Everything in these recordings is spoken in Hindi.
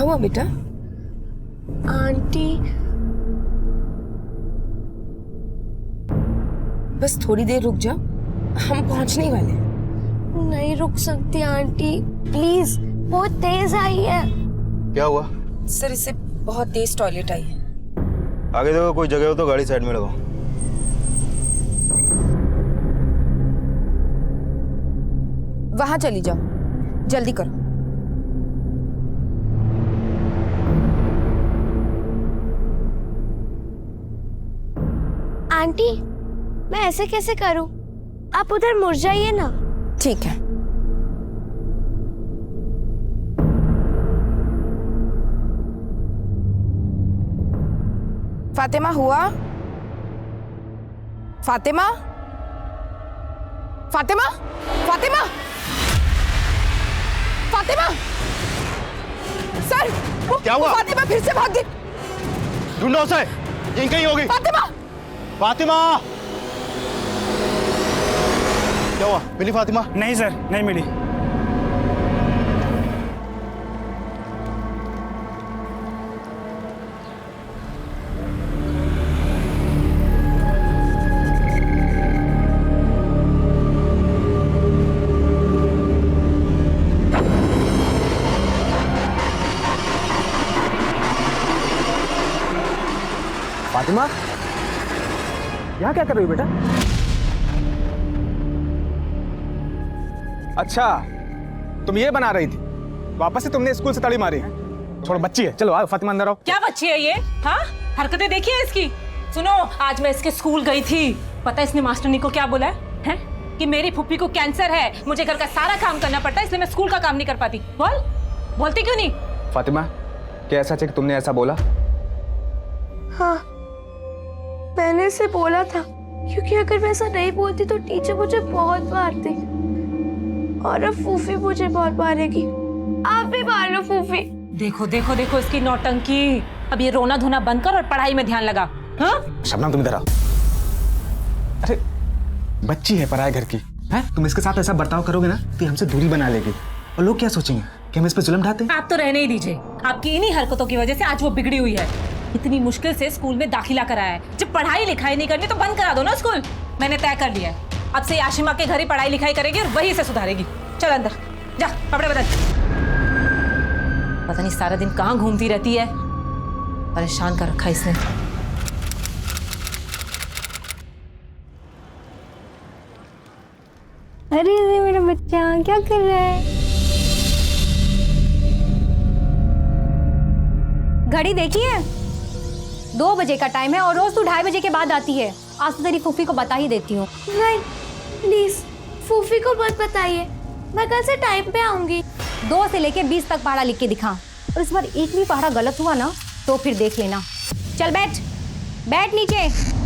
हुआ बेटा? आंटी, बस थोड़ी देर रुक जाओ, हम पहुंचने ही वाले हैं। नहीं रुक सकती आंटी, प्लीज। बहुत तेज आई है। क्या हुआ? सर इसे बहुत तेज टॉयलेट आई है। आगे देखो, कोई जगह हो तो गाड़ी साइड में लगाओ। वहां चली जाओ, जल्दी करो। आंटी, मैं ऐसे कैसे करूं? आप उधर मुड़ जाइए ना। ठीक है। फातिमा हुआ? फातिमा? फातिमा? फातिमा? फातिमा? सर, क्या हुआ? फातिमा फिर से भाग गई। ढूंढो उसे, यहीं कहीं होगी। फातिमा! फातिमा! क्या हुआ? मिली फातिमा? नहीं सर, नहीं मिली। फातिमा, यहाँ क्या कर रही हो बेटा? अच्छा, तुम ये बना रही थी, वापस से तुमने स्कूल से ताली मारी। छोड़ो, बच्ची है। चलो आओ फातिमा, अंदर आओ। क्या बच्ची है ये? हाँ, हरकतें देखी है इसकी। सुनो, आज मैं इसके स्कूल गई थी, पता है इसने मास्टरनी को क्या बोला है? कि मेरी फुप्पी को कैंसर है, मुझे घर का सारा काम करना पड़ता है, इसलिए मैं स्कूल का काम नहीं कर पाती। बोलती क्यों नहीं? फातिमा, क्या ऐसा है कि तुमने ऐसा बोला? हाँ, मैंने इसे बोला था, क्योंकि अगर मैं ऐसा नहीं बोलती तो टीचर मुझे बहुत मारती, और अब फूफी मुझे बहुत मारेगी। आप भी मार लो फूफी। देखो देखो देखो इसकी नौटंकी। अब ये रोना धोना बंद कर और पढ़ाई में ध्यान लगा। हाँ? शबनम, तुम इधर आओ। अरे बच्ची है पराये घर की, है? तुम इसके साथ ऐसा बर्ताव करोगे ना तो हमसे दूरी बना लेगी, और लोग क्या सोचेंगे कि हम इस पे जुल्म ढाते हैं? आप तो रहने ही दीजिए। आपकी इन्हीं हरकतों की वजह से आज वो बिगड़ी हुई है। इतनी मुश्किल से स्कूल में दाखिला कराया है, जब पढ़ाई लिखाई नहीं करनी तो बंद करा दो ना स्कूल। मैंने तय कर लिया है, अब से आशिमा के घर ही पढ़ाई लिखाई करेगी और वही से सुधारेगी। चल अंदर जा, कपड़े बदल। पता नहीं सारा दिन कहाँ घूमती रहती है, परेशान कर रखा इसने। अरे अरे मेरा बच्चा क्या कर रहा है? घड़ी देखिए, 2 बजे का टाइम है और रोज तू 2:30 बजे के बाद आती है। आज तो तेरी फूफी को बता ही देती हूँ। नहीं प्लीज, फूफी को मत बताइए, मैं कल से टाइम पे आऊंगी। 2 से लेके 20 तक पहाड़ा लिख के दिखा, और इस बार एक भी पहाड़ा गलत हुआ ना तो फिर देख लेना। चल बैठ, बैठ नीचे।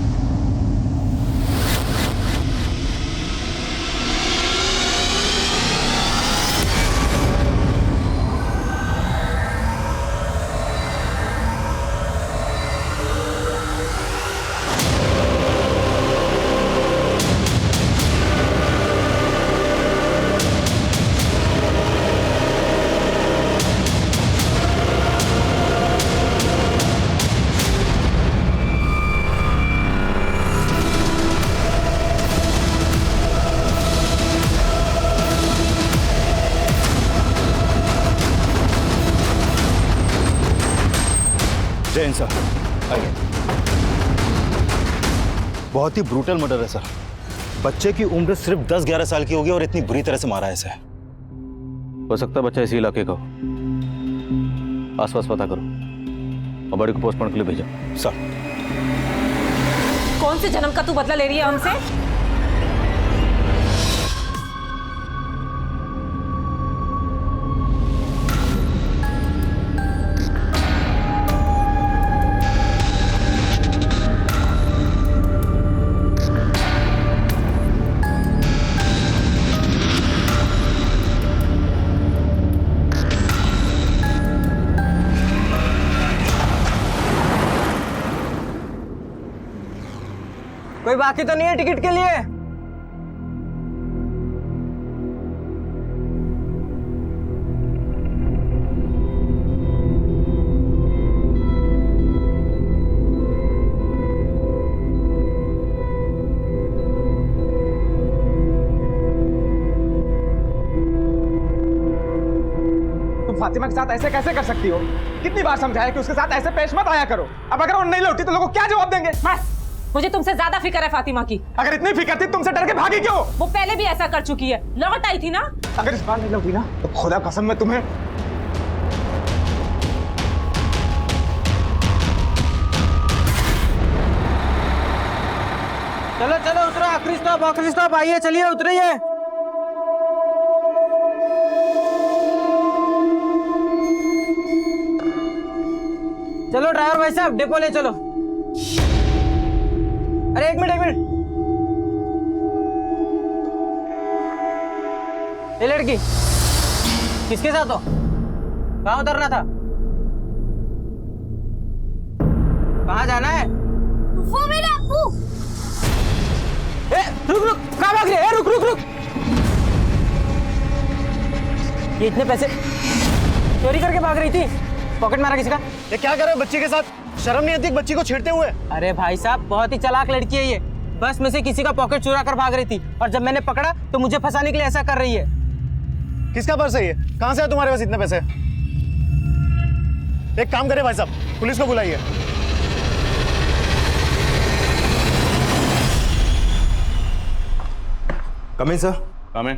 जय हिंद सर। आइए। बहुत ही ब्रूटल मर्डर है सर। बच्चे की उम्र सिर्फ 10-11 साल की होगी और इतनी बुरी तरह से मारा है इसे। हो सकता है बच्चा इसी इलाके का हो। आसपास पता करो और बड़ी को पोस्टमार्टम के लिए भेजो। सर। कौन से जन्म का तू बदला ले रही है हमसे? कोई बाकी तो नहीं है टिकट के लिए? फातिमा के साथ ऐसे कैसे कर सकती हो? कितनी बार समझाया कि उसके साथ ऐसे पेश मत आया करो। अब अगर वो नहीं लौटी तो लोगों को क्या जवाब देंगे? बस, मुझे तुमसे ज्यादा फिक्र है फातिमा की। अगर इतनी फिक्र थी तुमसे डर के भागी क्यों? वो पहले भी ऐसा कर चुकी है, लौट आई थी ना। अगर इस बार नहीं लौटी ना तो खुदा कसम मैं तुम्हें। चलो चलो उतरो, आखिरी स्टॉप आइए, चलिए उतरिए। चलो ड्राइवर भाई साहब डिपो ले चलो। अरे एक मिनट। ये लड़की किसके साथ हो? कहाँ उतरना था? कहाँ जाना है? वो मेरे अब्बू। रुक कहाँ भाग रही है? रुक। ये इतने पैसे चोरी करके भाग रही थी? पॉकेट मारा किसी का? ये क्या कर रहे हो बच्ची के साथ? शर्म नहीं आती बच्ची को छेड़ते हुए? अरे भाई साहब बहुत ही चालाक लड़की है ये। बस में से किसी का पॉकेट चुरा कर भाग रही थी और जब मैंने पकड़ा तो मुझे फंसाने के लिए ऐसा कर रही है। किसका पर्स है ये? कहां से है तुम्हारे पास इतने पैसे? एक काम करें भाई साहब, पुलिस को बुलाइए। Coming sir. कमें।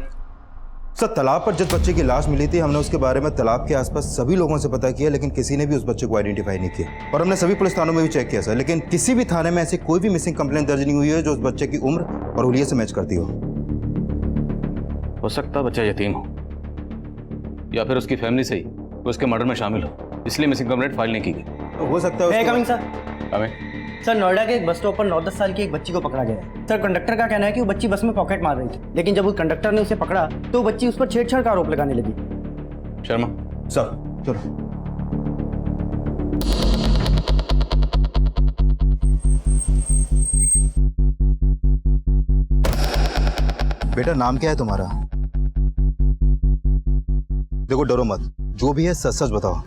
सर, तालाब पर जिस बच्चे की लाश मिली थी हमने उसके बारे में तालाब के आसपास सभी लोगों से पता किया, लेकिन किसी ने भी उस बच्चे को आइडेंटिफाई नहीं किया। और हमने सभी पुलिस थानों में भी चेक किया सर, लेकिन किसी भी थाने में ऐसी कोई भी मिसिंग कंप्लेंट दर्ज नहीं हुई है जो उस बच्चे की उम्र और हुलिये से मैच करती हो सकता बच्चा यतीम हो या फिर उसकी फैमिली से ही उसके मर्डर में शामिल हो, इसलिए मिसिंग कंप्लेंट फाइल नहीं की गई। तो हो सकता है कमिंग सर। कमें। सर, नोएडा के एक बस स्टॉप पर 9-10 साल की एक बच्ची को पकड़ा गया है। सर, कंडक्टर का कहना है कि वो बच्ची बस में पॉकेट मार रही थी, लेकिन जब उस कंडक्टर ने उसे पकड़ा तो वो बच्ची उस पर छेड़छाड़ का आरोप लगाने लगी। शर्मा। सर चलो। बेटा नाम क्या है तुम्हारा? देखो डरो मत, जो भी है सच सच बताओ।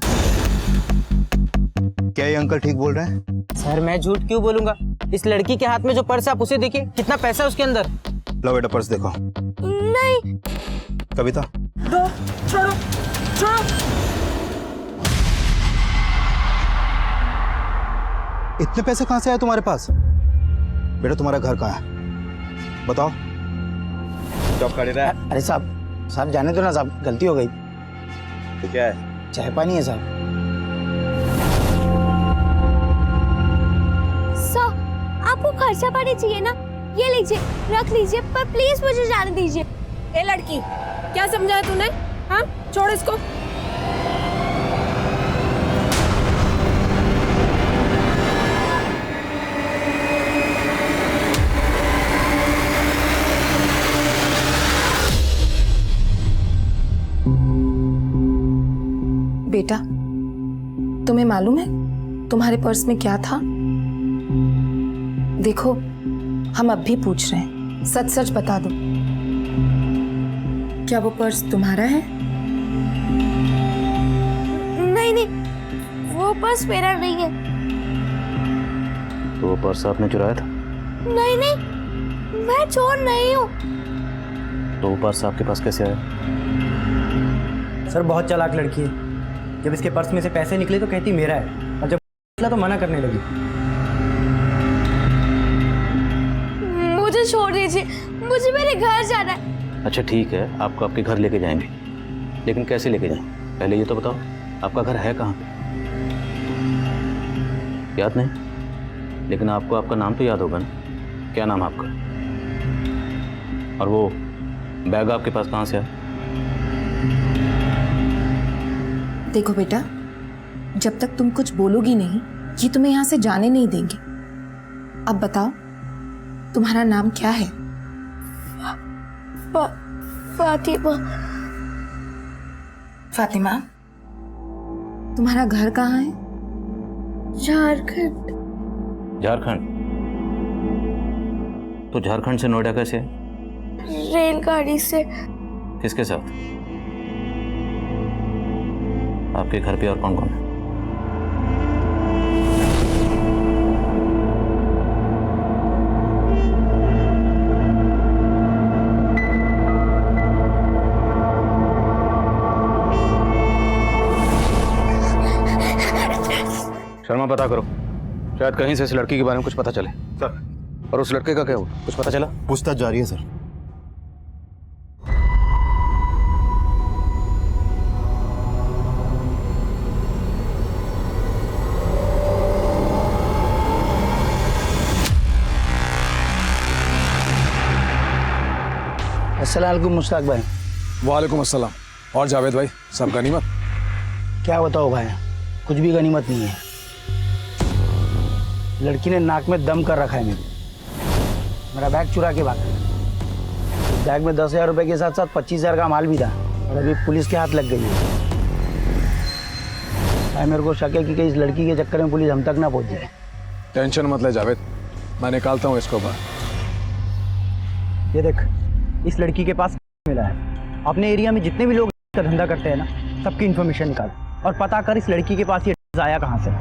क्या ये अंकल ठीक बोल रहे हैं? सर मैं झूठ क्यों बोलूंगा? इस लड़की के हाथ में जो पर्स है आप उसे देखिए, कितना पैसा है उसके अंदर। लो बेटा पर्स देखो। नहीं। कविता छोड़ो। इतने पैसे कहां से आए तुम्हारे पास? बेटा तुम्हारा घर कहाँ है बताओ। जॉब कर रहा है। अरे साहब जाने दो ना साहब, गलती हो गई। तो क्या है? चाय पानी है साहब। आपको खर्चा पानी चाहिए ना, ये लीजिए, रख लीजिए, पर प्लीज मुझे जाने दीजिए। ए लड़की, क्या समझाया तूने? हाँ, छोड़ इसको। बेटा, तुम्हें मालूम है तुम्हारे पर्स में क्या था? देखो, हम अब भी पूछ रहे हैं, सच सच बता दो, क्या वो पर्स तुम्हारा है? नहीं, वो पर्स मेरा नहीं है। तो वो पर्स आपने चुराया था? नहीं, मैं चोर नहीं हूँ। तो वो पर्स आपके पास कैसे आया? सर बहुत चालाक लड़की है। जब इसके पर्स में से पैसे निकले तो कहती मेरा है, और जब निकला तो मना करने लगी। मुझे छोड़ दीजिए, मुझे मेरे घर जाना है। अच्छा ठीक है, आपको आपके घर लेके जाएंगे, लेकिन कैसे लेके जाएं? पहले ये तो बताओ आपका घर है कहाँ पे? याद नहीं? लेकिन आपको आपका नाम तो याद होगा ना? क्या नाम है आपका? और वो बैग आपके पास कहाँ से आया? देखो बेटा, जब तक तुम कुछ बोलोगी नहीं, ये तुम्हें यहाँ से जाने नहीं देंगे। अब बताओ, तुम्हारा नाम क्या है? फातिमा। फातिमा, तुम्हारा घर कहाँ है? झारखंड। झारखंड? तो झारखंड से नोएडा कैसे? रेलगाड़ी से। किसके साथ? आपके घर पे और कौन कौन है? वर्मा पता करो, शायद कहीं से इस लड़की के बारे में कुछ पता चले। सर। और उस लड़के का क्या हुआ, कुछ पता चला? पूछताछ जारी है सर। अस्सलाम वालेकुम मुश्ताक भाई। वालेकुम अस्सलाम। और जावेद भाई, सब गनीमत? क्या बताओ भाई, कुछ भी गनीमत नहीं है। लड़की ने नाक में दम कर रखा है मेरा बैग चुरा के भागा। बैग में 10,000 रुपए के साथ साथ 25,000 का माल भी था और अभी पुलिस के हाथ लग गई है। भाई मेरे को शक है कि इस लड़की के चक्कर में पुलिस हम तक ना पहुंच जाए। टेंशन मत ले जावेद, मैं निकालता हूँ इसको बाहर। ये देख, इस लड़की के पास मिला है। अपने एरिया में जितने भी लोग का धंधा करते हैं ना, सबकी इन्फॉर्मेशन निकाल और पता कर इस लड़की के पास ये आया कहाँ से।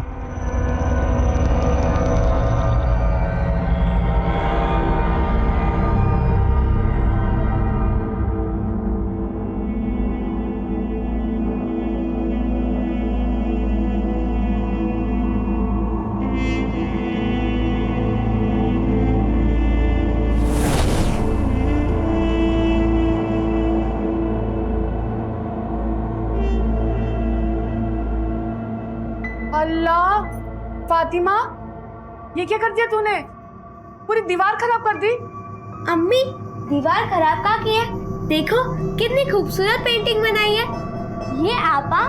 अल्लाह, फातिमा, ये क्या कर दिया तूने? पूरी दीवार खराब कर दी। अम्मी, दीवार खराब कहाँ की है? देखो कितनी खूबसूरत पेंटिंग बनाई है। ये आपा,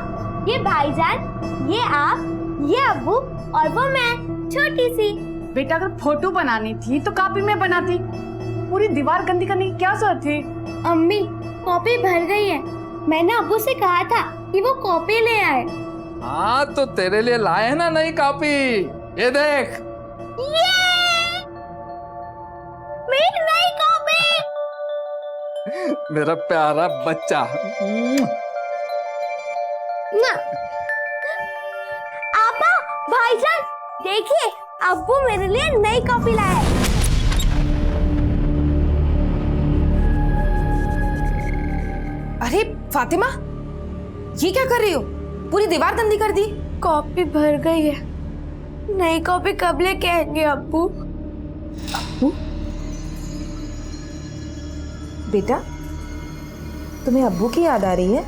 ये भाईजान, ये आप, ये अब्बू और वो मैं, छोटी सी। बेटा अगर फोटो बनानी थी तो कॉपी में बनाती, पूरी दीवार गंदी करने की क्या जरूरत थी? अम्मी, कॉपी भर गई है। मैंने अब्बू से कहा था कि वो कॉपी ले आए। हाँ तो तेरे लिए लाए हैं ना नई कॉपी, ये देख। ये मेरी नई कॉपी। मेरा प्यारा बच्चा। आपा, भाईजान, देखिए अब्बू मेरे लिए नई कॉपी लाए। अरे फातिमा, ये क्या कर रही हो? पूरी दीवार गंदी कर दी। कॉपी भर गई है, नई कॉपी कब लेके आएंगे अब्बू? अब्बू? बेटा, तुम्हें अब्बू की याद आ रही है?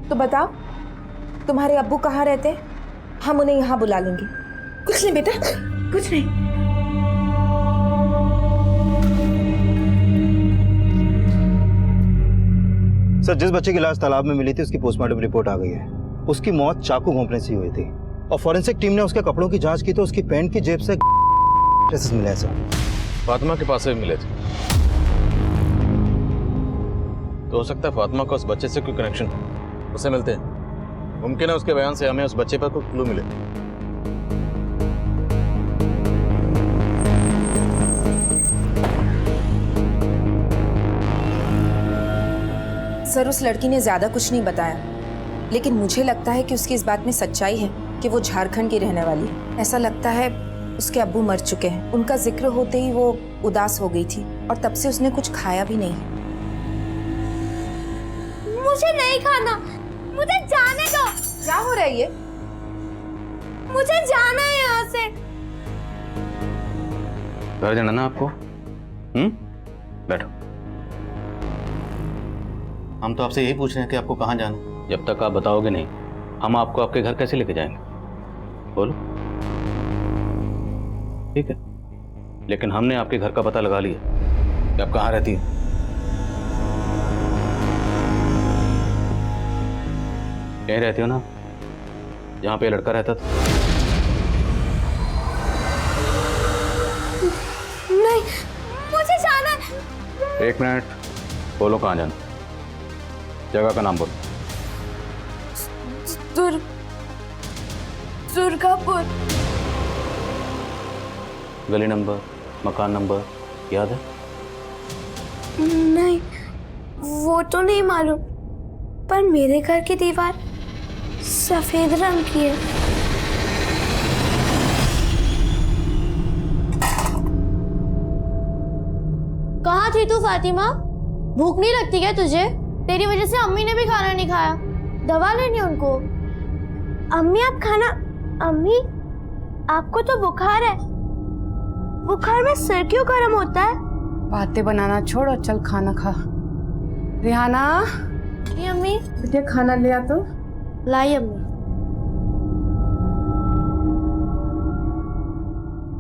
तो बताओ, तुम्हारे अब्बू कहाँ रहते हैं? हम उन्हें यहाँ बुला लेंगे। कुछ नहीं बेटा, कुछ नहीं। सर, जिस बच्चे की लाश तालाब में मिली थी उसकी पोस्टमार्टम रिपोर्ट आ गई है। उसकी मौत चाकू घोंपने से हुई थी और फॉरेंसिक टीम ने उसके कपड़ों की जांच की तो उसकी पैंट की जेब से ट्रेसेस मिले हैं सर। फातिमा के पास से भी मिले थे, तो हो सकता है फातिमा का उस बच्चे से कोई कनेक्शन हो। उसे मिलते हैं, मुमकिन है उसके बयान से हमें उस बच्चे पर कोई क्लू मिले। सर, उस लड़की ने ज्यादा कुछ नहीं बताया, लेकिन मुझे लगता है कि उसकी इस बात में सच्चाई है कि वो झारखंड की रहने वाली है। ऐसा लगता है उसके अब्बू मर चुके हैं। उनका जिक्र होते ही वो उदास हो गई थी और तब से उसने कुछ खाया भी नहीं। मुझे नहीं खाना, मुझे जाने दो। क्या हो रहा है ये? मुझे जाना है यहाँ से। घर जाना ना आपको? बैठो। हम तो आपसे यही पूछ रहे हैं कि आपको कहाँ जाना है। जब तक आप बताओगे नहीं, हम आपको आपके घर कैसे लेके जाएंगे? बोलो। ठीक है, लेकिन हमने आपके घर का पता लगा लिया कि आप कहाँ रहती हैं। यहीं रहती हो ना, जहाँ पे लड़का रहता था? नहीं, मुझे जाना है। 1 मिनट, बोलो कहाँ जाना? जगह का नाम बोलो। दुर्गापुर। गली नंबर, मकान नंबर याद है? नहीं, वो तो नहीं मालूम, पर मेरे घर की दीवार सफेद रंग की है। कहाँ थी तू फातिमा? भूख नहीं लगती क्या तुझे? तेरी वजह से अम्मी ने भी खाना नहीं खाया। दवा लेनी उनको। अम्मी आप खाना। अम्मी आपको तो बुखार है। बुखार में सिर क्यों गर्म होता है? बातें बनाना छोड़ और चल खाना खा। रिहाना, ये अम्मी। बेटे खाना ले आ तो। लाई अम्मी।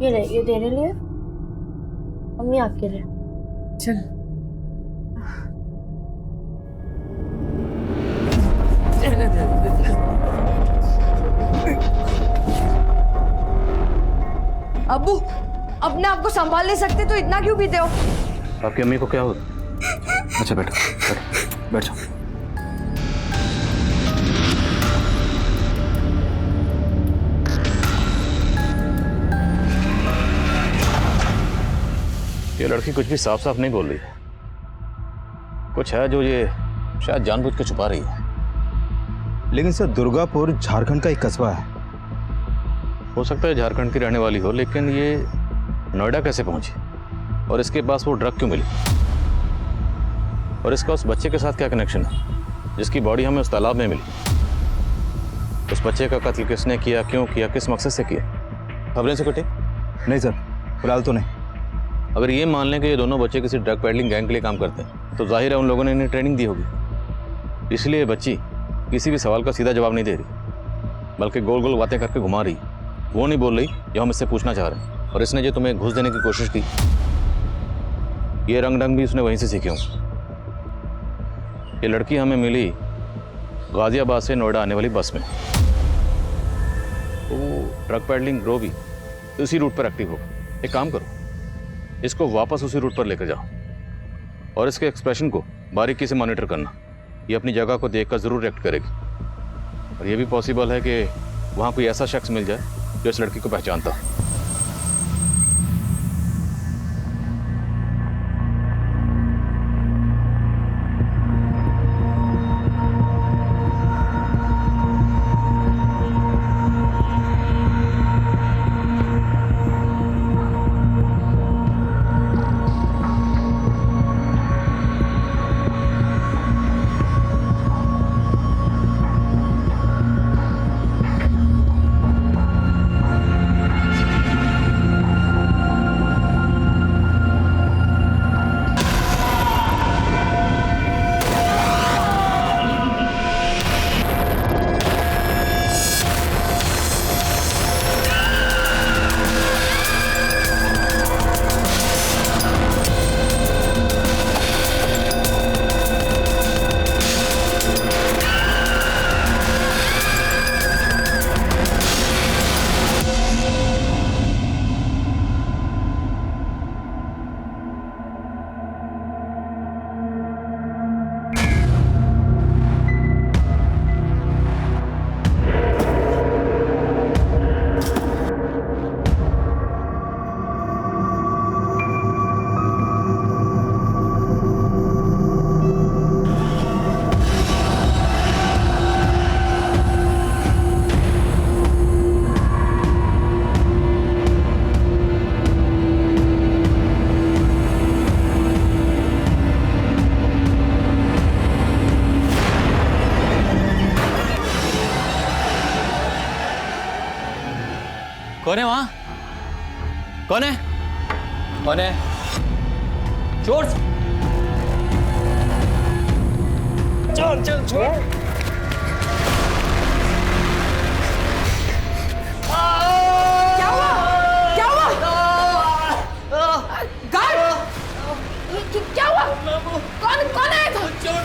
ये ले, ये तेरे लिए। अम्मी आपके लिए। चल। अब्बू, अपने आप को संभाल नहीं सकते तो इतना क्यों पीते हो? आपकी अम्मी को क्या हो? अच्छा बैठो बैठो बैठ जाओ। ये लड़की कुछ भी साफ साफ नहीं बोल रही है। कुछ है जो ये शायद जानबूझ के छुपा रही है। लेकिन सर दुर्गापुर झारखंड का एक कस्बा है। हो सकता है झारखंड की रहने वाली हो, लेकिन ये नोएडा कैसे पहुंची और इसके पास वो ड्रग क्यों मिली और इसका उस बच्चे के साथ क्या कनेक्शन है जिसकी बॉडी हमें उस तालाब में मिली? उस बच्चे का कत्ल किसने किया, क्यों किया, किस मकसद से किया? खबरें से कटे? नहीं सर, फिलहाल तो नहीं। अगर ये मान लें कि ये दोनों बच्चे किसी ड्रग पेडलिंग गैंग के लिए काम करते हैं तो जाहिर है उन लोगों ने इन्हें ट्रेनिंग दी होगी। इसलिए ये बच्ची किसी भी सवाल का सीधा जवाब नहीं दे रही, बल्कि गोल गोल बातें करके घुमा रही। वो नहीं बोल रही जो हम इससे पूछना चाह रहे हैं। और इसने जो तुम्हें घूस देने की कोशिश की, ये रंग ढंग भी उसने वहीं से सीखे हों। ये लड़की हमें मिली गाजियाबाद से नोएडा आने वाली बस में। तो ड्रग पेडलिंग ग्रो भी उसी रूट पर एक्टिव होगा। एक काम करो, इसको वापस उसी रूट पर लेकर जाओ और इसके एक्सप्रेशन को बारीकी से मॉनिटर करना। ये अपनी जगह को देखकर जरूर रिएक्ट करेगी और ये भी पॉसिबल है कि वहाँ कोई ऐसा शख्स मिल जाए जो इस लड़की को पहचानता हो। कौन है वहां? कौन है? कौन है? चोर चल चल चोर। क्या हुआ? क्या हुआ? गार्ड! क्या हुआ? कौन आया था? चोर।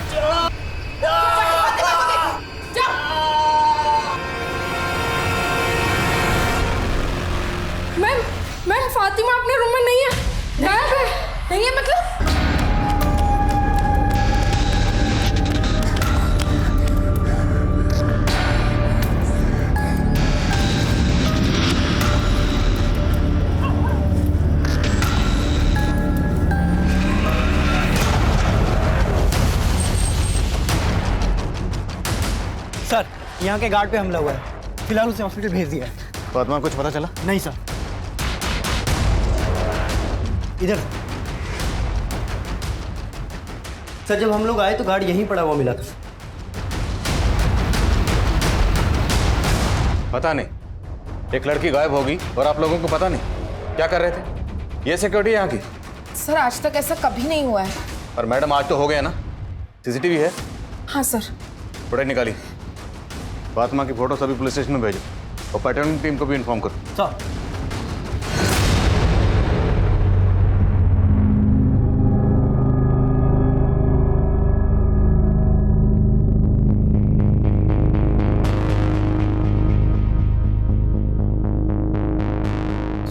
मैम फातिमा अपने रूम में नहीं है। गायब है। नहीं है मतलब? सर, यहाँ के गार्ड पे हमला हुआ है। फिलहाल उसे हॉस्पिटल भेज दिया है। फातिमा कुछ पता चला? नहीं सर। इधर सर, जब हम लोग आए तो गार्ड यहीं पड़ा हुआ मिला था। पता नहीं, एक लड़की गायब होगी और आप लोगों को पता नहीं क्या कर रहे थे। ये सिक्योरिटी यहाँ की। सर आज तक ऐसा कभी नहीं हुआ है। और मैडम आज तो हो गया ना, सीसीटीवी है। हाँ सर। फुटेज निकाली, फातिमा की फोटो सभी पुलिस स्टेशन में भेजो और पैट्रोलिंग टीम को भी इन्फॉर्म करो। सर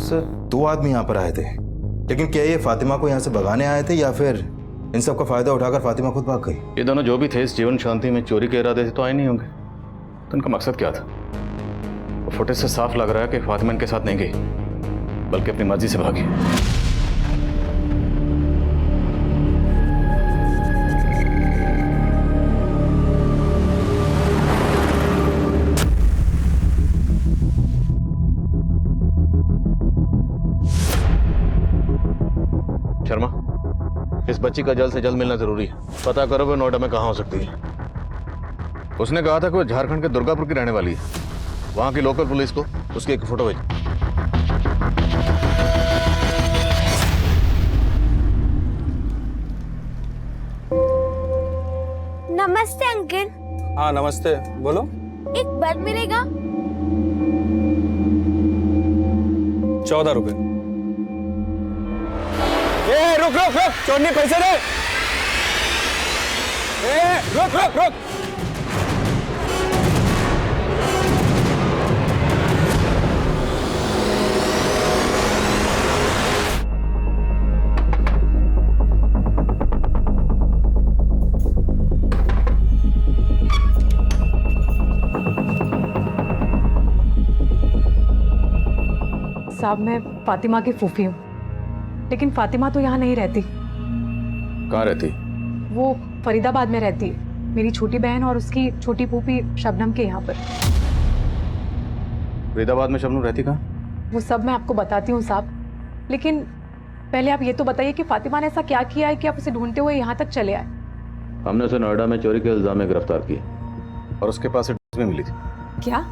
सर 2 आदमी यहाँ पर आए थे, लेकिन क्या ये फातिमा को यहाँ से भगाने आए थे या फिर इन सब का फायदा उठाकर फातिमा खुद भाग गई? ये दोनों जो भी थे इस जीवन शांति में चोरी के इरादे से तो आए नहीं होंगे, तो इनका मकसद क्या था? फुटेज से साफ लग रहा है कि फातिमा इनके साथ नहीं गई बल्कि अपनी मर्जी से भागी। शर्मा, इस बच्ची का जल्द से जल्द मिलना जरूरी है। पता करो वो नोएडा में कहाँ हो सकती है। उसने कहा था कि वो झारखंड के दुर्गापुर की रहने वाली है। वहां की लोकल पुलिस को उसकी एक फोटो भेज। नमस्ते अंकल। हाँ नमस्ते, बोलो। एक बर्फ मिलेगा? 14 रुपए। ए रुक रुक रुक, चोरनी पैसे दे। ए रुक रुक रुक। साहब मैं फातिमा की फूफी हूँ, लेकिन फातिमा तो यहाँ नहीं रहती। कहाँ रहती? वो फरीदाबाद में रहती है। मेरी छोटी बहन और उसकी छोटी फूफी शबनम के यहाँ पर। फरीदाबाद में शबनम रहती कहाँ? वो सब मैं आपको बताती हूँ साहब, लेकिन पहले आप ये तो बताइए कि फातिमा ने ऐसा क्या किया है कि आप उसे ढूंढते हुए यहाँ तक चले आए? हमने उसे नोएडा में चोरी के इल्जाम में गिरफ्तार किया और उसके पास से ड्रेस भी मिली थी। क्या?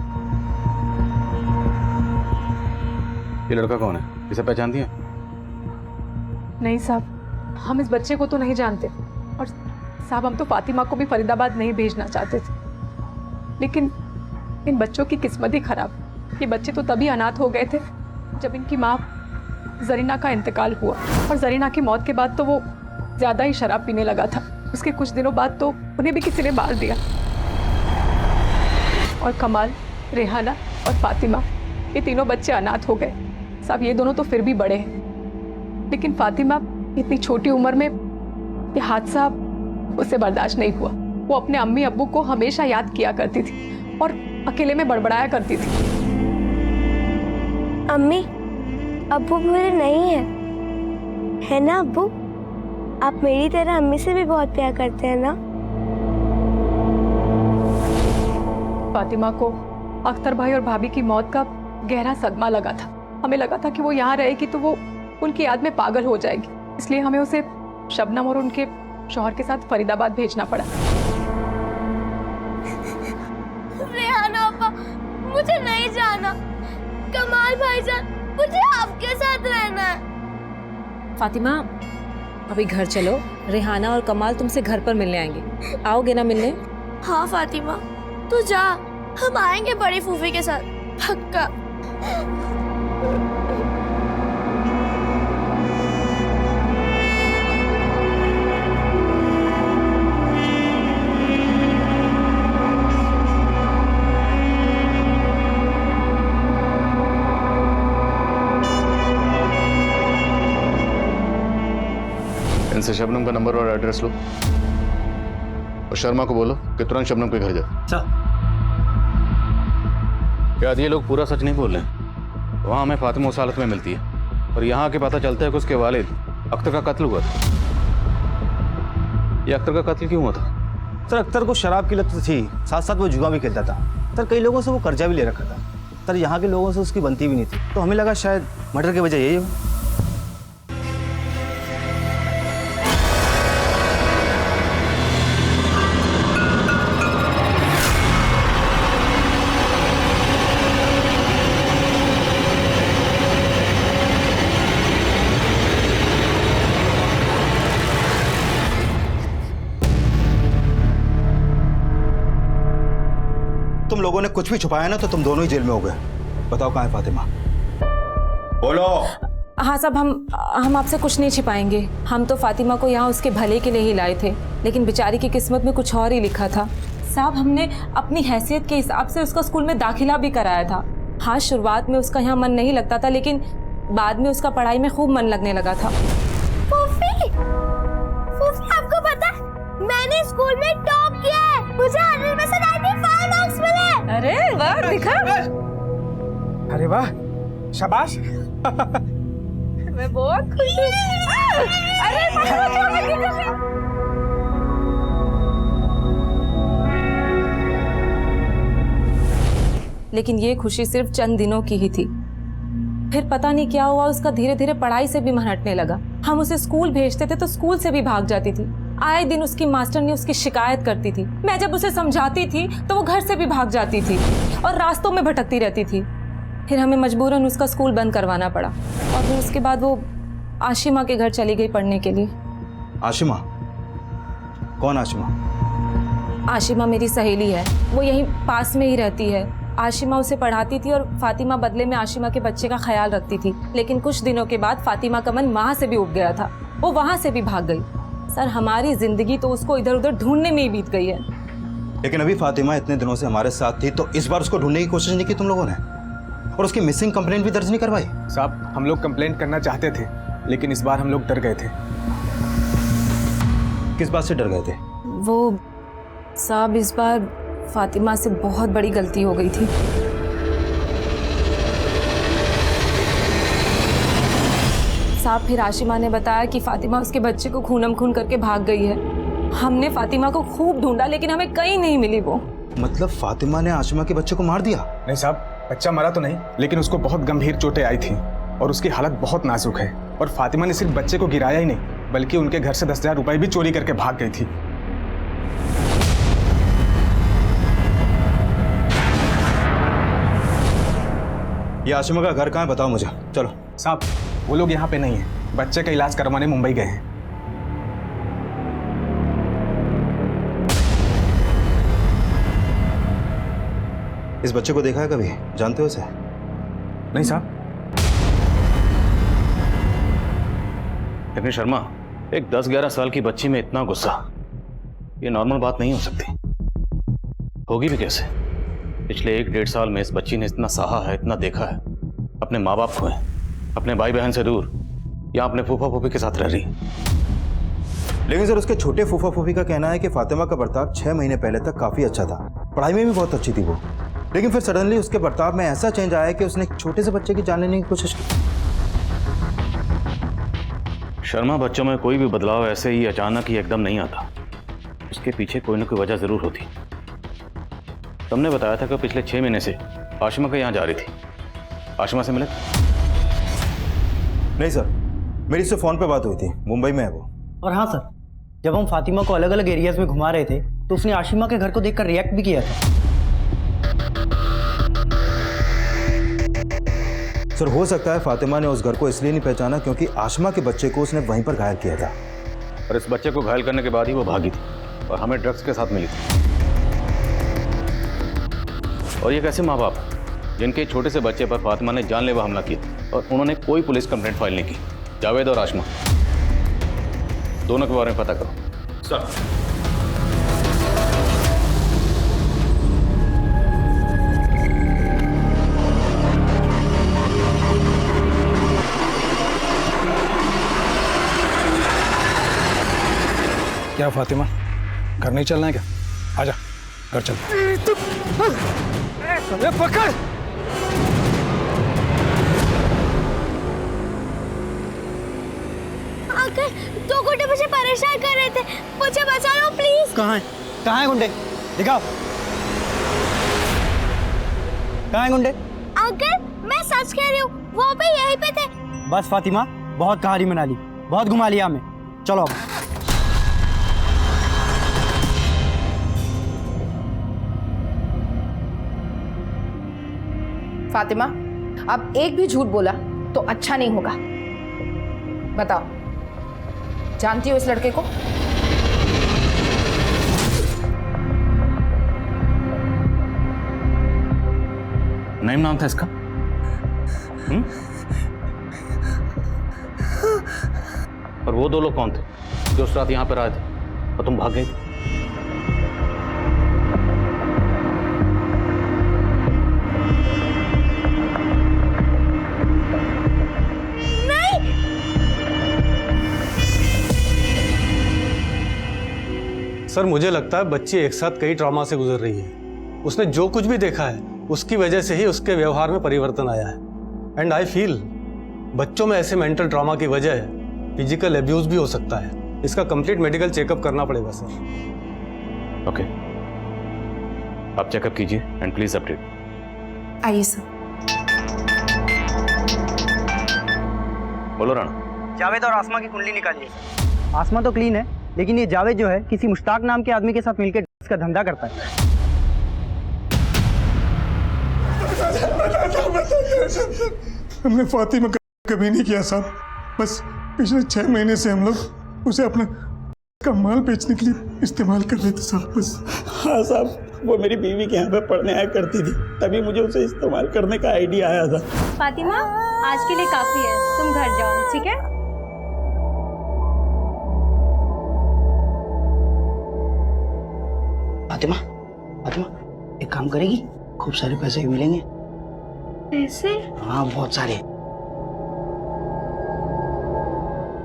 ये लड़का कौन है? इसे पहचानती है? नहीं साहब, हम इस बच्चे को तो नहीं जानते, और साहब हम तो फातिमा को भी फरीदाबाद नहीं भेजना चाहते थे, लेकिन इन बच्चों की किस्मत ही खराब। ये बच्चे तो तभी अनाथ हो गए थे जब इनकी माँ जरीना का इंतकाल हुआ, और जरीना की मौत के बाद तो वो ज़्यादा ही शराब पीने लगा था। उसके कुछ दिनों बाद तो उन्हें भी किसी ने मार दिया। और कमाल, रेहाना और फातिमा, ये तीनों बच्चे अनाथ हो गए। साहब ये दोनों तो फिर भी बड़े हैं, लेकिन फातिमा इतनी छोटी उम्र में ये हादसा उसे बर्दाश्त नहीं हुआ। वो अपने अम्मी अब्बू को हमेशा याद किया करती थी और अकेले में बड़बड़ाया करती थी। अम्मी अब्बू बुरे नहीं है ना अब्बू? आप मेरी तरह अम्मी से भी बहुत प्यार करते हैं ना? फातिमा को अख्तर भाई और भाभी की मौत का गहरा सदमा लगा था। हमें लगा था कि वो यहाँ रहेगी तो वो उनकी याद में पागल हो जाएगी, इसलिए हमें उसे शबनम और उनके शौहर के साथ फरीदाबाद भेजना पड़ा। रेहाना अब्बा, मुझे नहीं जाना। कमाल भाईजान, मुझे आपके साथ रहना है। फातिमा अभी घर चलो, रेहाना और कमाल तुमसे घर पर मिलने आएंगे। आओगे ना मिलने? हाँ फातिमा तू जा, हम आएंगे बड़ी फूफी के साथ, पक्का। इनसे शबनम का नंबर और एड्रेस लो और शर्मा को बोलो कि तुरंत शबनम के घर जाओ। याद ये लोग पूरा सच नहीं बोल रहे हैं। वहाँ हमें फातिमा उस हालत में मिलती है और यहाँ के पता चलता है कि उसके वालिद अख्तर का कत्ल हुआ था। ये अख्तर का कत्ल क्यों हुआ था? सर अख्तर को शराब की लत थी, साथ साथ वो जुआ भी खेलता था। सर कई लोगों से वो कर्जा भी ले रखा था। सर यहाँ के लोगों से उसकी बनती भी नहीं थी, तो हमें लगा शायद मर्डर की वजह यही हो। तुम लोगों ने कुछ भी छुपाया ना तो तुम दोनों ही जेल में हो गए। बताओ कहाँ है फातिमा? बोलो। हाँ साहब, हम आपसे कुछ नहीं छिपाएंगे। हम तो फातिमा को यहाँ उसके भले के लिए ही लाए थे, लेकिन बेचारी की किस्मत में कुछ और ही लिखा था। साहब, हमने अपनी हैसियत के हिसाब से उसका स्कूल में दाखिला भी कराया था। हाँ, शुरुआत में उसका यहाँ मन नहीं लगता था, लेकिन बाद में उसका पढ़ाई में खूब मन लगने लगा था। फूफी, फूफी आपको पता है मैंने स्कूल में टॉप किया है। मुझे 100 में से 95 मार्क्स मिले। अरे वाह, दिखा। अरे वाह, शाबाश। मैं बहुत खुश हूँ। अरे लेकिन ये खुशी सिर्फ चंद दिनों की ही थी। फिर पता नहीं क्या हुआ, उसका धीरे धीरे पढ़ाई से भी मन हटने लगा। हम उसे स्कूल भेजते थे तो स्कूल से भी भाग जाती थी। आए दिन उसकी मास्टरनी उसकी शिकायत करती थी। मैं जब उसे समझाती थी तो वो घर से भी भाग जाती थी और रास्तों में भटकती रहती थी। फिर हमें मजबूरन उसका स्कूल बंद करवाना पड़ा और फिर उसके बाद वो आशिमा के घर चली गई पढ़ने के लिए। आशिमा? कौन आशिमा? आशिमा मेरी सहेली है, वो यहीं पास में ही रहती है। आशिमा उसे पढ़ाती थी और फातिमा बदले में आशिमा के बच्चे का ख्याल रखती थी। लेकिन कुछ दिनों के बाद फातिमा का मन वहाँ से भी उब गया था, वो वहाँ से भी भाग गई। सर, हमारी जिंदगी तो उसको इधर उधर ढूंढने में ही बीत गई है। लेकिन अभी फातिमा इतने दिनों से हमारे साथ थी, तो इस बार उसको ढूंढने की कोशिश नहीं की तुम लोगों ने? और उसकी मिसिंग कंप्लेंट भी दर्ज नहीं करवाई? साहब, हम लोग कंप्लेंट करना चाहते थे, लेकिन इस बार हम लोग डर गए थे। किस बात से डर गए थे? वो साहब, इस बार फातिमा से बहुत बड़ी गलती हो गई थी। साहब, फिर आशिमा ने बताया कि फातिमा उसके बच्चे को खूनम खून करके भाग गई है। हमने फातिमा को खूब ढूंढा लेकिन हमें कहीं नहीं मिली वो। मतलब फातिमा ने आशिमा के बच्चे को मार दिया? नहीं साहब, बच्चा मरा तो नहीं, लेकिन उसको बहुत गंभीर चोटें आई थी और उसकी हालत बहुत नाजुक है। और फातिमा ने सिर्फ बच्चे को गिराया ही नहीं, बल्कि उनके घर से 10,000 रुपए भी चोरी करके भाग गई थी। ये आशिमा का घर कहाँ है, बताओ मुझे। चलो। साहब, वो लोग यहाँ पे नहीं है, बच्चे का इलाज करवाने मुंबई गए हैं। इस बच्चे को देखा है कभी? जानते हो इसे? नहीं साहब। लेकिन शर्मा, एक 10-11 साल की बच्ची में इतना गुस्सा, ये नॉर्मल बात नहीं हो सकती। होगी भी कैसे? पिछले 1-1.5 साल में इस बच्ची ने इतना सहा है, इतना देखा है। अपने माँ बाप खोए, अपने भाई बहन से दूर, या अपने फूफा फूफी के साथ रह रही। लेकिन सर, उसके छोटे फूफा फूफी का कहना है कि फातिमा का बर्ताव 6 महीने पहले तक काफी अच्छा था, पढ़ाई में भी बहुत अच्छी थी वो। लेकिन फिर सडनली उसके बर्ताव में ऐसा चेंज आया कि उसने एक छोटे से बच्चे की जान लेने की कोशिश की। शर्मा, बच्चों में कोई भी बदलाव ऐसे ही अचानक ही एकदम नहीं आता। उसके पीछे कोई ना कोई वजह जरूर होती। तुमने बताया था कि पिछले 6 महीने से आशिमा के यहाँ जा रही थी। आशिमा से मिले? नहीं सर, मेरी उससे फोन पे बात हुई थी, मुंबई में है वो। और हाँ सर, जब हम फातिमा को अलग अलग एरियाज में घुमा रहे थे तो उसने आशिमा के घर को देखकर रिएक्ट भी किया था। सर, हो सकता है फातिमा ने उस घर को इसलिए नहीं पहचाना क्योंकि आशिमा के बच्चे को उसने वहीं पर घायल किया था। और इस बच्चे को घायल करने के बाद ही वो भागी थी और हमें ड्रग्स के साथ मिली थी। और ये कैसे माँ बाप जिनके छोटे से बच्चे पर फातिमा ने जानलेवा हमला किया और उन्होंने कोई पुलिस कंप्लेंट फाइल नहीं की? जावेद और आशिमा, दोनों के बारे में पता करो। सर। क्या फातिमा, घर नहीं चलना है क्या? आजा, घर चल। पकड़। अंकल, 2 गुंडे मुझे परेशान कर रहे थे, मुझे बचा लो प्लीज। कहाँ है गुंडे? दिखाओ, कहाँ है गुंडे? अंकल, मैं सच कह रही हूँ, वो भी यहीं पे थे। बस फातिमा, बहुत कहानी मना ली, बहुत घुमा लिया हमें, चलो अब। फातिमा, अब एक भी झूठ बोला तो अच्छा नहीं होगा। बताओ, जानती हो इस लड़के को? नईम नाम था इसका? और वो दो लोग कौन थे जो उस रात यहाँ पर आए थे और तुम भाग गई थी? सर मुझे लगता है बच्ची एक साथ कई ट्रॉमा से गुजर रही है। उसने जो कुछ भी देखा है उसकी वजह से ही उसके व्यवहार में परिवर्तन आया है। एंड आई फील बच्चों में ऐसे मेंटल ट्रॉमा की वजह फिजिकल एब्यूज भी हो सकता है। इसका कंप्लीट मेडिकल चेकअप करना पड़ेगा सर। ओके, आप चेकअप कीजिए एंड प्लीज अपडेट। आइए सर। बोलो राणा। जावेद और आसमा की कुंडली निकालिए। आसमा तो क्लीन है, लेकिन ये जावेद जो है किसी मुश्ताक नाम के आदमी के साथ मिलकर इसका धंधा करता है। हमने फातिमा कभी नहीं किया साहब, बस पिछले 6 महीने से हम लोग उसे अपना का माल बेचने के लिए इस्तेमाल कर रहे थे साहब, बस। हाँ साहब, वो मेरी बीवी के यहाँ पे पढ़ने आया करती थी, तभी मुझे उसे इस्तेमाल करने का आइडिया आया था। फातिमा, आज के लिए काफी है, तुम घर जाओ, ठीक है? फातिमा, एक काम करेगी? खूब सारे पैसे भी मिलेंगे। पैसे? हाँ, बहुत सारे।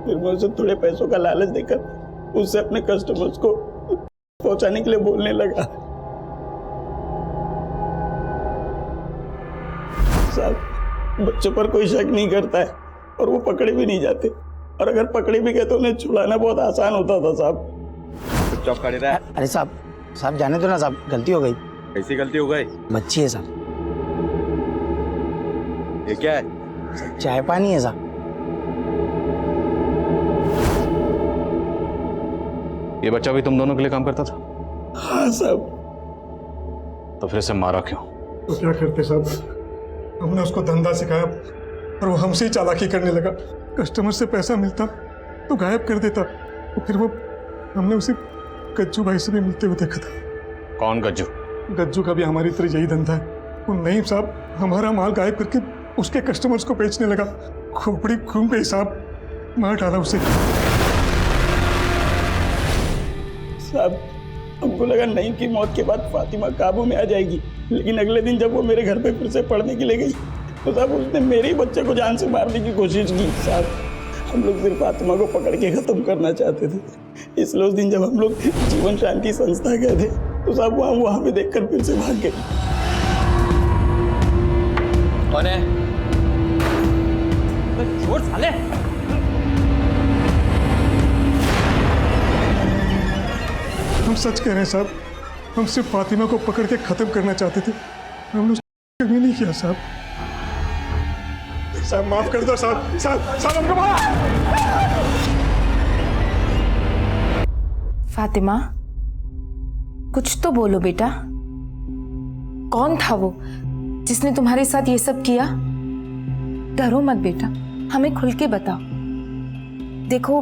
फिर मैं उसे थोड़े पैसों का लालच देकर उससे अपने कस्टमर्स को पहुंचाने के लिए बोलने लगा। साहब, बच्चों पर कोई शक नहीं करता है और वो पकड़े भी नहीं जाते, और अगर पकड़े भी गए तो उन्हें छुड़ाना बहुत आसान होता था साहब। चौक कर रहा है। अरे साहब जाने दो ना साहब, गलती हो गई। कैसी गलती हो गई? बच्ची है साहब। ये क्या है? चाय पानी है साहब। ये बच्चा भी तुम दोनों के लिए काम करता था? हाँ साहब। तो फिर इसे मारा क्यों? तो क्या करते साहब, हमने उसको धंधा सिखाया और वो हमसे ही चालाकी करने लगा। कस्टमर से पैसा मिलता तो गायब कर देता, तो फिर वो हमने उसे गज्जू भाई से भी मिलते हुए देखा था। कौन गज्जू? गज्जू का भी हमारी तरह यही धंधा है। वो नईम साहब हमारा माल गायब करके उसके कस्टमर्स को बेचने लगा। खोपड़ी घूम गई साहब, मार डाला उसे। साहब, हमको लगा नईम की मौत के बाद फातिमा काबू में आ जाएगी, लेकिन अगले दिन जब वो मेरे घर पे फिर से पढ़ने के लिए गई तो साहब उसने मेरे ही बच्चे को जान से मारने की कोशिश की। साहब, हम लोग सिर्फ फातिमा को पकड़ के खत्म करना चाहते थे, इसलिए उस दिन जब हम लोग जीवन शांति संस्था गए थे तो साहब वहाँ पे देखकर फिर से भाग गए। कौन है? छोड़ साले। हम सच कह रहे हैं साहब, हम सिर्फ फातिमा को पकड़ के खत्म करना चाहते थे, हमने उसने कभी नहीं किया साहब। साहब माफ कर दो साहब, साहब हमको मारा। फातिमा, कुछ तो बोलो बेटा, कौन था वो जिसने तुम्हारे साथ ये सब किया? डरो मत बेटा, हमें खुल के बताओ। देखो,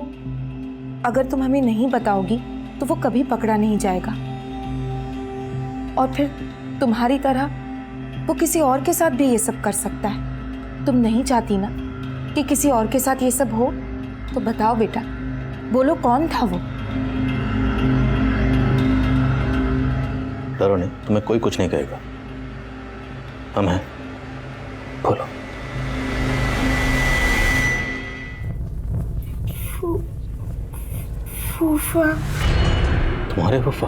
अगर तुम हमें नहीं बताओगी तो वो कभी पकड़ा नहीं जाएगा, और फिर तुम्हारी तरह वो किसी और के साथ भी ये सब कर सकता है। तुम नहीं चाहती ना कि किसी और के साथ ये सब हो? तो बताओ बेटा, बोलो कौन था वो? डरो नहीं, तुम्हें कोई कुछ नहीं कहेगा, हम हैं। बोलो। फूफा। तुम्हारे फूफा?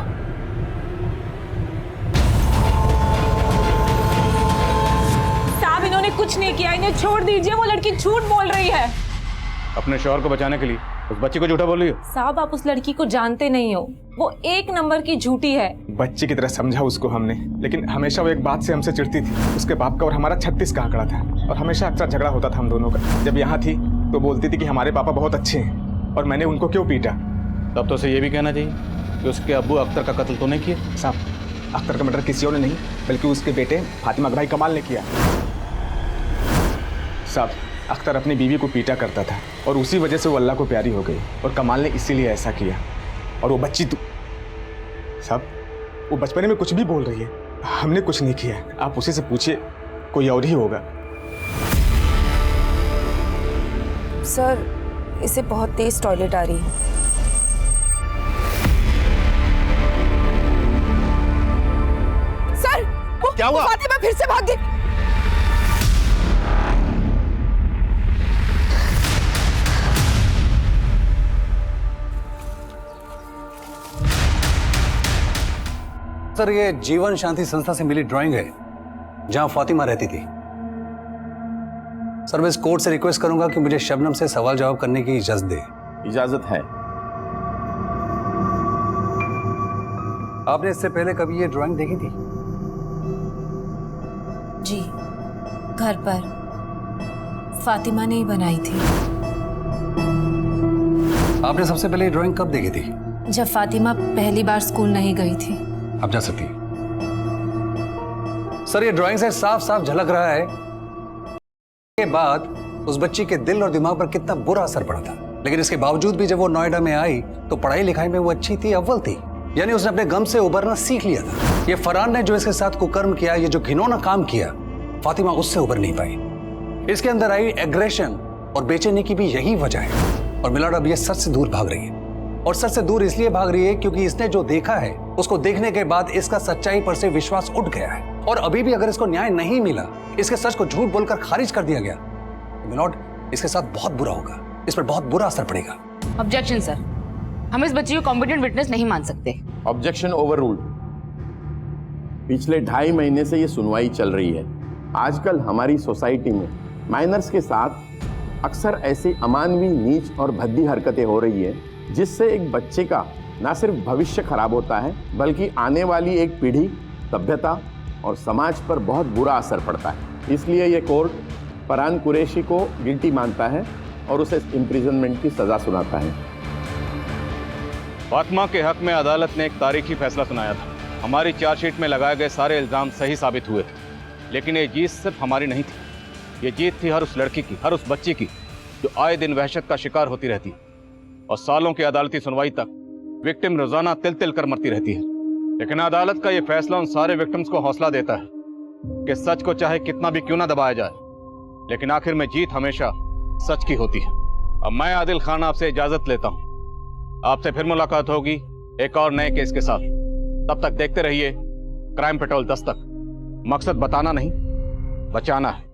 साहब, इन्होंने कुछ नहीं किया, इन्हें छोड़ दीजिए। वो लड़की झूठ बोल रही है। अपने शौहर को बचाने के लिए उस बच्ची को झूठा बोल रही हो? साहब, आप उस लड़की को जानते नहीं हो, वो 1 नंबर की झूठी है। बच्ची की तरह समझा उसको हमने, लेकिन हमेशा वो एक बात से हमसे चिढ़ती थी। उसके बाप का और हमारा 36 का आंकड़ा था, और हमेशा अक्सर झगड़ा होता था हम दोनों का। जब यहाँ थी तो बोलती थी कि हमारे पापा बहुत अच्छे हैं, और मैंने उनको क्यों पीटा। तब तो उसे ये भी कहना चाहिए कि उसके अब्बू अख्तर का कत्ल तो नहीं किया। साहब, अख्तर का मर्डर किसी और ने नहीं, बल्कि उसके बेटे फातिमा के भाई कमाल ने किया। साहब, अख्तर अपनी बीवी को पीटा करता था, और उसी वजह से वो अल्लाह को प्यारी हो गई, और कमाल ने इसीलिए ऐसा किया। और वो बच्ची साहब, वो बचपने में कुछ भी बोल रही है, हमने कुछ नहीं किया। आप उसी से पूछिए कोई और ही होगा। सर, इसे बहुत तेज टॉयलेट आ रही है। सर, क्या हुआ? फातिमा फिर से भाग गई। सर, ये जीवन शांति संस्था से मिली ड्राइंग है जहां फातिमा रहती थी। सर, मैं इस कोर्ट से रिक्वेस्ट करूंगा कि मुझे शबनम से सवाल जवाब करने की इजाजत दे। इजाजत है। आपने इससे पहले कभी ये ड्राइंग देखी थी? जी, घर पर फातिमा ने ही बनाई थी। आपने सबसे पहले ये ड्राइंग कब देखी थी? जब फातिमा पहली बार स्कूल नहीं गई थी। आप जा सकती हैं। सर, ये ड्राइंग से साफ साफ झलक रहा है के बाद उस बच्ची के दिल और दिमाग पर कितना बुरा असर पड़ा था। लेकिन इसके बावजूद भी जब वो नोएडा में आई तो पढ़ाई लिखाई में वो अच्छी थी, अव्वल थी। यानी उसने अपने गम से उबरना सीख लिया था। ये फरहान ने जो इसके साथ कुकर्म किया, ये जो घिनौना काम किया, फातिमा उससे उबर नहीं पाई। इसके अंदर आई एग्रेशन और बेचैनी की भी यही वजह है। और मिलाड अब ये सच से दूर भाग रही है। और सच से दूर इसलिए भाग रही है क्योंकि इसने जो देखा है उसको देखने के बाद इसका सच्चाई पर से विश्वास उठ गया है। और अभी भी अगर इसको न्याय नहीं मिला, इसके सच को झूठ बोलकर खारिज कर दिया गया, तो मिलाड इसके साथ बहुत बुरा होगा, इस पर बहुत बुरा असर पड़ेगा। ऑब्जेक्शन सर, हम इस बच्ची को कॉम्पिटेंट विटनेस नहीं मान सकते। Objection overruled. पिछले 2.5 महीने से ये सुनवाई चल रही है। आजकल हमारी सोसाइटी में माइनर्स के साथ अक्सर ऐसी अमानवीय, नीच और भद्दी हरकतें हो रही है जिससे एक बच्चे का न सिर्फ भविष्य खराब होता है बल्कि आने वाली एक पीढ़ी, सभ्यता और समाज पर बहुत बुरा असर पड़ता है। इसलिए ये कोर्ट फरहान कुरैशी को गिल्टी मानता है और उसे इम्प्रिजनमेंट की सजा सुनाता है। फातिमा के हक में अदालत ने एक तारीखी फैसला सुनाया था। हमारी चार्जशीट में लगाए गए सारे इल्ज़ाम सही साबित हुए थे। लेकिन ये जीत सिर्फ हमारी नहीं थी, ये जीत थी हर उस लड़की की, हर उस बच्ची की जो आए दिन वहशत का शिकार होती रहती है। और सालों की अदालती सुनवाई तक विक्टिम रोजाना तिल तिल कर मरती रहती है। लेकिन अदालत का ये फैसला उन सारे विक्टिम्स को हौसला देता है कि सच को चाहे कितना भी क्यों ना दबाया जाए, लेकिन आखिर में जीत हमेशा सच की होती है। अब मैं आदिल खान आपसे इजाजत लेता हूं। आपसे फिर मुलाकात होगी एक और नए केस के साथ। तब तक देखते रहिए क्राइम पेट्रोल 10 तक। मकसद बताना नहीं, बचाना है।